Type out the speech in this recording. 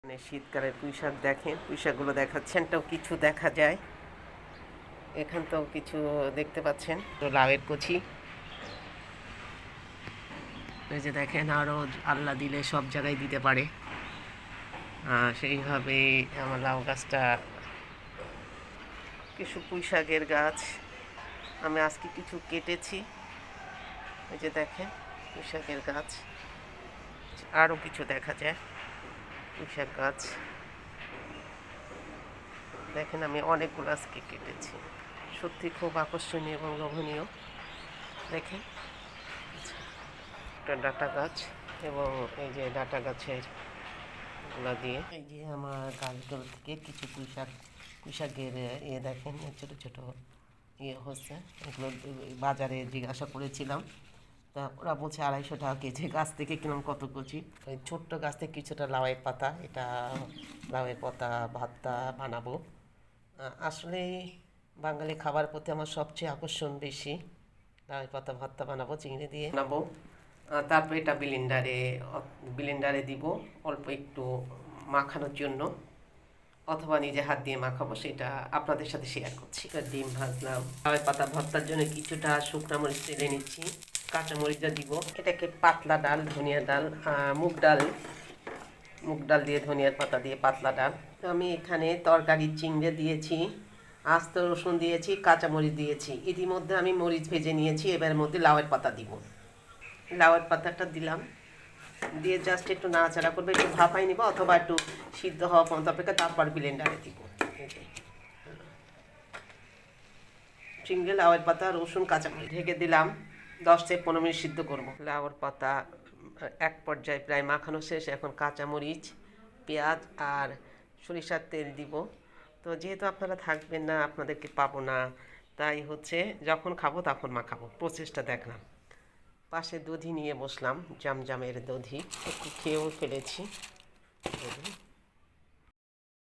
মানে শীতকালের পুঁই শাক দেখেন, পুঁই শাকগুলো দেখাচ্ছেনটাও কিছু দেখা যায়, এখানটাও কিছু দেখতে পাচ্ছেন। লাউয়ের কচি, এই যে দেখেন, আরও আল্লাহ দিলে সব জায়গায় দিতে পারে, সেইভাবে আমার লাউ গাছটা। কিছু পুঁই শাকের গাছ আমি আজকে কিছু কেটেছি, এই যে দেখেন পুঁই শাকের গাছ, আরও কিছু দেখা যায় পুঁই শাক গাছ দেখেন, আমি অনেকগুলো আজকে কেটেছি, সত্যি খুব আকর্ষণীয় এবং লোভনীয়। দেখেন একটা ডাঁটা গাছ, এবং এই যে ডাঁটা গাছের গুলা দিয়ে, এই যে আমার গাছগুলো থেকে কিছু পুঁই শাকের দেখেন ছোটো ছোটো হচ্ছে। এগুলো বাজারে জিজ্ঞাসা করেছিলাম, তা ওরা বলছে 250 টাকা কেজি। গাছ থেকে কিনলাম কত কচি, ওই ছোট্ট গাছ থেকে কিছুটা লাউয়ের পাতা, এটা লাউয়ের পাতা ভর্তা বানাবো। আসলে বাঙালি খাবার প্রতি আমার সবচেয়ে আকর্ষণ বেশি। লাউয়ের পাতা ভর্তা বানাবো, চিংড়ি দিয়ে বানাবো। তারপর এটা ব্লেন্ডারে দিব অল্প একটু মাখানোর জন্য, অথবা নিজে হাত দিয়ে মাখাবো, সেটা আপনাদের সাথে শেয়ার করছি। ডিম ভাজলাম, লাউয়ের পাতা ভর্তার জন্য কিছুটা শুকনো মরিচ তেলে নিচ্ছি, কাঁচা মরিচটা দিব। এটাকে পাতলা ডাল, ধনিয়া ডাল, মুগ ডাল দিয়ে, ধনিয়ার পাতা দিয়ে পাতলা ডাল। আমি এখানে তরকারির চিংড়ি দিয়েছি, আস্ত রসুন দিয়েছি, কাঁচামরিচ দিয়েছি। ইতিমধ্যে আমি মরিচ ভেজে নিয়েছি, এবার মধ্যে লাউয়ের পাতা দিব। লাউয়ের পাতাটা দিলাম, দিয়ে জাস্ট একটু নাড়াচাড়া করবে, একটু ভাপাই নিব, অথবা একটু সিদ্ধ হওয়া পর্যন্ত অপেক্ষা, তারপর ব্লেন্ডারে দিব। চিংড়ি, লাউয়ের পাতা, রসুন, কাঁচামরিচ ঢেকে দিলাম, 10 থেকে 15 মিনিট সিদ্ধ করব। লাউয়ের পাতা এক পর্যায়ে প্রায় মাখানো শেষ, এখন কাঁচামরিচ, পেঁয়াজ আর সরিষার তেল দিব। তো যেহেতু আপনারা থাকবেন না, আপনাদেরকে পাবো না, তাই হচ্ছে যখন খাবো তখন মাখাবো, প্রসেসটা দেখলাম। পাশে দধি নিয়ে বসলাম, জামজামের দধি, একটু খেয়েও ফেলেছি।